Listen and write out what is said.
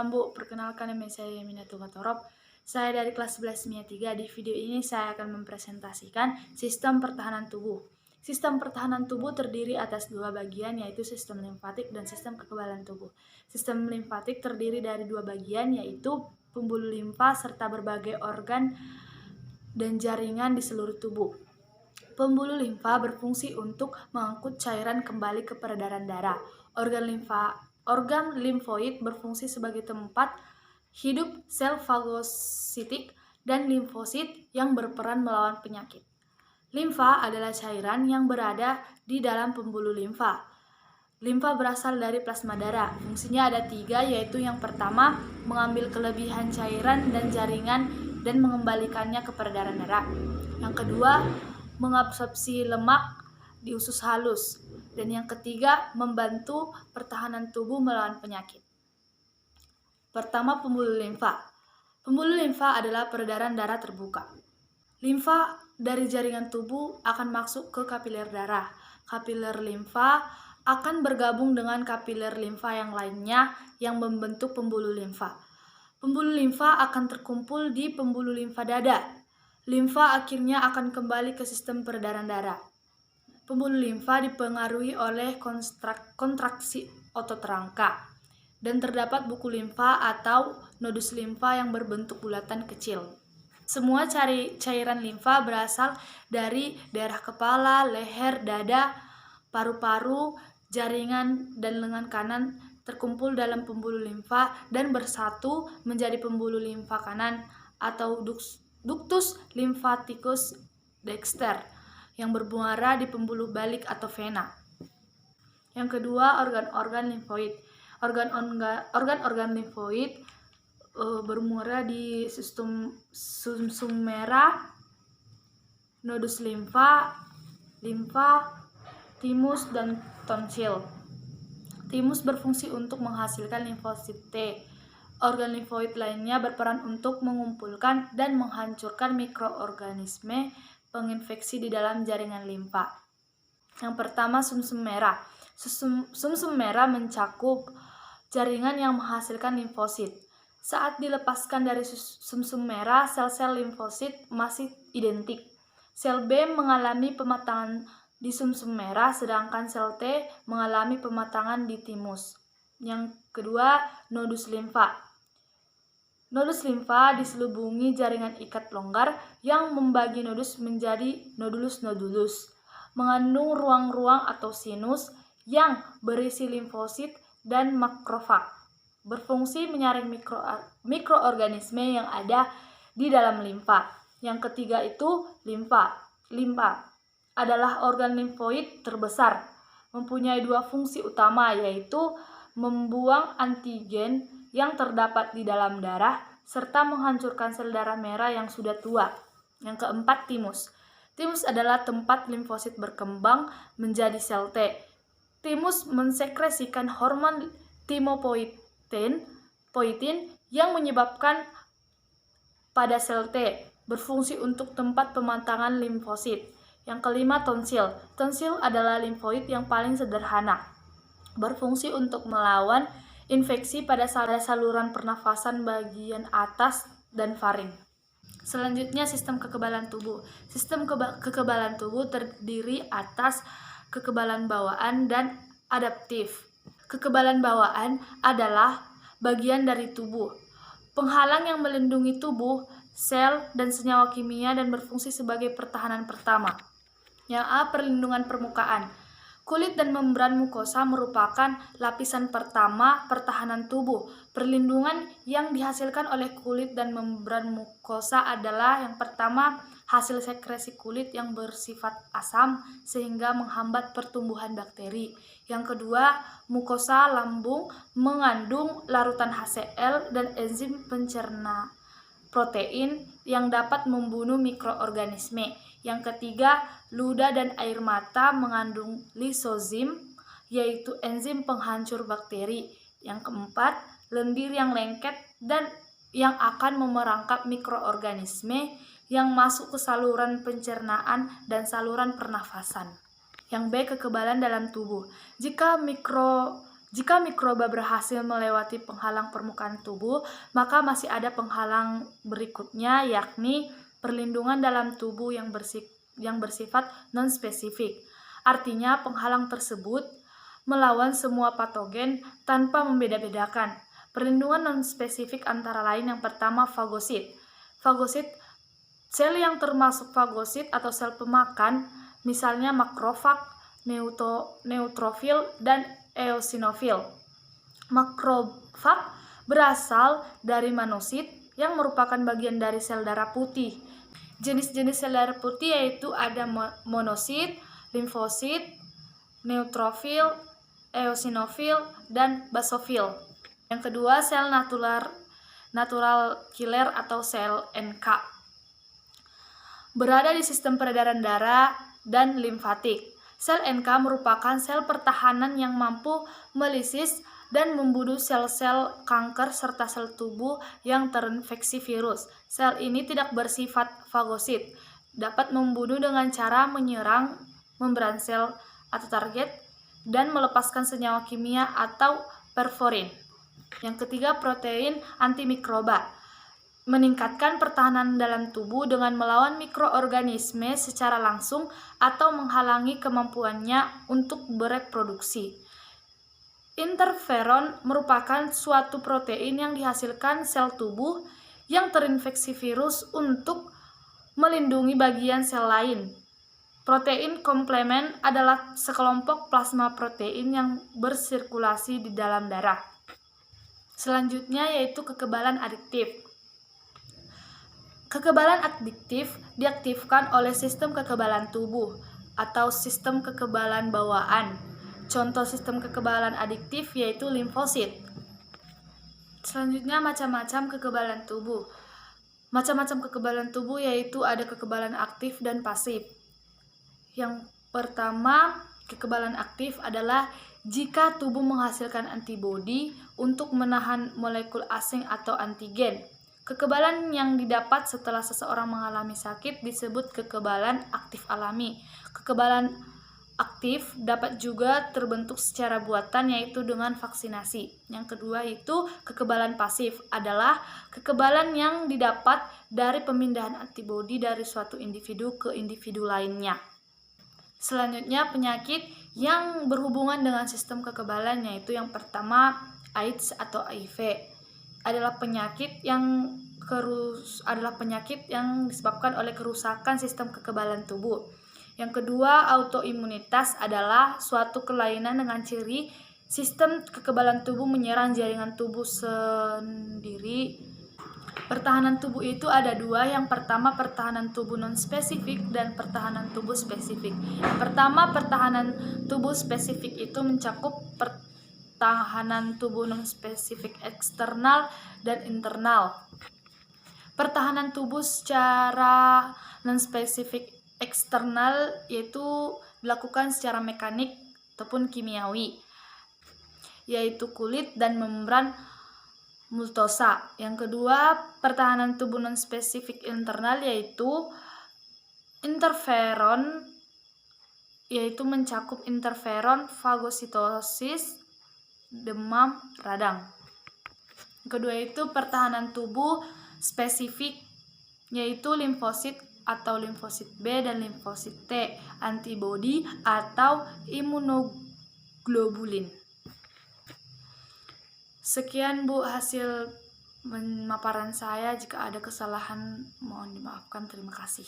Malam Bu, perkenalkan nama saya Yaminatu Katorop. Saya dari kelas 11 Kimia 3. Di video ini saya akan mempresentasikan sistem pertahanan tubuh. Sistem pertahanan tubuh terdiri atas dua bagian, yaitu sistem limfatik dan sistem kekebalan tubuh. Sistem limfatik terdiri dari dua bagian, yaitu pembuluh limfa serta berbagai organ dan jaringan di seluruh tubuh. Pembuluh limfa berfungsi untuk mengangkut cairan kembali ke peredaran darah. Organ limfoid berfungsi sebagai tempat hidup sel fagositik dan limfosit yang berperan melawan penyakit. Limfa adalah cairan yang berada di dalam pembuluh limfa. Limfa berasal dari plasma darah. Fungsinya ada 3, yaitu yang pertama, mengambil kelebihan cairan dan jaringan dan mengembalikannya ke peredaran darah. Yang kedua, mengabsorpsi lemak di usus halus. Dan yang ketiga, membantu pertahanan tubuh melawan penyakit. Pertama, pembuluh limfa. Pembuluh limfa adalah peredaran darah terbuka. Limfa dari jaringan tubuh akan masuk ke kapiler darah. Kapiler limfa akan bergabung dengan kapiler limfa yang lainnya yang membentuk pembuluh limfa. Pembuluh limfa akan terkumpul di pembuluh limfa dada. Limfa akhirnya akan kembali ke sistem peredaran darah. Pembuluh limfa dipengaruhi oleh kontraksi otot rangka dan terdapat buku limfa atau nodus limfa yang berbentuk bulatan kecil. Semua cairan limfa berasal dari daerah kepala, leher, dada, paru-paru, jaringan, dan lengan kanan terkumpul dalam pembuluh limfa dan bersatu menjadi pembuluh limfa kanan atau ductus lymphaticus dexter yang bermuara di pembuluh balik atau vena. Yang kedua, organ-organ limfoid. Organ-organ limfoid bermuara di sumsum merah, nodus limfa, timus, dan tonsil. Timus berfungsi untuk menghasilkan limfosit T. Organ limfoid lainnya berperan untuk mengumpulkan dan menghancurkan mikroorganisme penginfeksi di dalam jaringan limfa. Yang pertama, sumsum merah. Sumsum merah mencakup jaringan yang menghasilkan limfosit. Saat dilepaskan dari sumsum merah, sel-sel limfosit masih identik. Sel B mengalami pematangan di sumsum merah, sedangkan sel T mengalami pematangan di timus. Yang kedua, nodus limfa. Nodus limfa diselubungi jaringan ikat longgar yang membagi nodus menjadi nodulus-nodulus, mengandung ruang-ruang atau sinus yang berisi limfosit dan makrofag, berfungsi menyaring mikroorganisme yang ada di dalam limfa. Yang ketiga itu limfa. Limfa adalah organ limfoid terbesar, mempunyai 2 fungsi utama, yaitu membuang antigen yang terdapat di dalam darah serta menghancurkan sel darah merah yang sudah tua. Yang keempat, timus. Timus adalah tempat limfosit berkembang menjadi sel T. Timus mensekresikan hormon timopoietin yang menyebabkan pada sel T, berfungsi untuk tempat pematangan limfosit. Yang kelima, tonsil. Tonsil adalah limfoid yang paling sederhana, berfungsi untuk melawan infeksi pada saluran pernafasan bagian atas dan faring. Selanjutnya, sistem kekebalan tubuh. Sistem kekebalan tubuh terdiri atas kekebalan bawaan dan adaptif. Kekebalan bawaan adalah bagian dari tubuh, penghalang yang melindungi tubuh, sel, dan senyawa kimia dan berfungsi sebagai pertahanan pertama. Yang A, perlindungan permukaan. Kulit dan membran mukosa merupakan lapisan pertama pertahanan tubuh. Perlindungan yang dihasilkan oleh kulit dan membran mukosa adalah yang pertama, hasil sekresi kulit yang bersifat asam sehingga menghambat pertumbuhan bakteri. Yang kedua, mukosa lambung mengandung larutan HCl dan enzim pencerna protein yang dapat membunuh mikroorganisme. Yang ketiga, ludah dan air mata mengandung lisozim, yaitu enzim penghancur bakteri. Yang keempat, lendir yang lengket dan yang akan memerangkap mikroorganisme yang masuk ke saluran pencernaan dan saluran pernafasan. Yang B, kekebalan dalam tubuh. Jika Jika mikroba berhasil melewati penghalang permukaan tubuh, maka masih ada penghalang berikutnya, yakni perlindungan dalam tubuh yang bersifat non-spesifik. Artinya, penghalang tersebut melawan semua patogen tanpa membeda-bedakan. Perlindungan non-spesifik antara lain yang pertama fagosit. Fagosit, sel yang termasuk fagosit atau sel pemakan, misalnya makrofag, neutrofil, dan eosinofil. Makrofag berasal dari monosit yang merupakan bagian dari sel darah putih. Jenis-jenis sel darah putih yaitu ada monosit, limfosit, neutrofil, eosinofil, dan basofil. Yang kedua, sel natural killer atau sel NK. Berada di sistem peredaran darah dan limfatik. Sel NK merupakan sel pertahanan yang mampu melisis dan membunuh sel-sel kanker serta sel tubuh yang terinfeksi virus. Sel ini tidak bersifat fagosit, dapat membunuh dengan cara menyerang membran sel atau target dan melepaskan senyawa kimia atau perforin. Yang ketiga, protein antimikroba. Meningkatkan pertahanan dalam tubuh dengan melawan mikroorganisme secara langsung atau menghalangi kemampuannya untuk bereproduksi. Interferon merupakan suatu protein yang dihasilkan sel tubuh yang terinfeksi virus untuk melindungi bagian sel lain. Protein komplemen adalah sekelompok plasma protein yang bersirkulasi di dalam darah. Selanjutnya yaitu kekebalan adiktif. Kekebalan adiktif diaktifkan oleh sistem kekebalan tubuh atau sistem kekebalan bawaan. Contoh sistem kekebalan adiktif yaitu limfosit. Selanjutnya macam-macam kekebalan tubuh. Macam-macam kekebalan tubuh yaitu ada kekebalan aktif dan pasif. Yang pertama, kekebalan aktif adalah jika tubuh menghasilkan antibodi untuk menahan molekul asing atau antigen. Kekebalan yang didapat setelah seseorang mengalami sakit disebut kekebalan aktif alami. Kekebalan aktif dapat juga terbentuk secara buatan yaitu dengan vaksinasi. Yang kedua itu kekebalan pasif adalah kekebalan yang didapat dari pemindahan antibodi dari suatu individu ke individu lainnya. Selanjutnya penyakit yang berhubungan dengan sistem kekebalan yaitu yang pertama AIDS atau HIV adalah penyakit yang disebabkan oleh kerusakan sistem kekebalan tubuh. Yang kedua, autoimunitas adalah suatu kelainan dengan ciri sistem kekebalan tubuh menyerang jaringan tubuh sendiri. Pertahanan tubuh itu ada dua. Yang pertama, pertahanan tubuh non-spesifik dan pertahanan tubuh spesifik. Yang pertama, pertahanan tubuh spesifik itu mencakup pertahanan tubuh non-spesifik eksternal dan internal. Pertahanan tubuh secara non-spesifik eksternal yaitu dilakukan secara mekanik ataupun kimiawi, yaitu kulit dan membran mukosa. Yang kedua, pertahanan tubuh non-spesifik internal yaitu interferon, yaitu mencakup interferon, fagositosis, demam, radang. Kedua itu pertahanan tubuh spesifik yaitu limfosit atau limfosit B dan limfosit T, antibodi atau imunoglobulin. Sekian Bu hasil pemaparan saya. Jika ada kesalahan mohon dimaafkan. Terima kasih.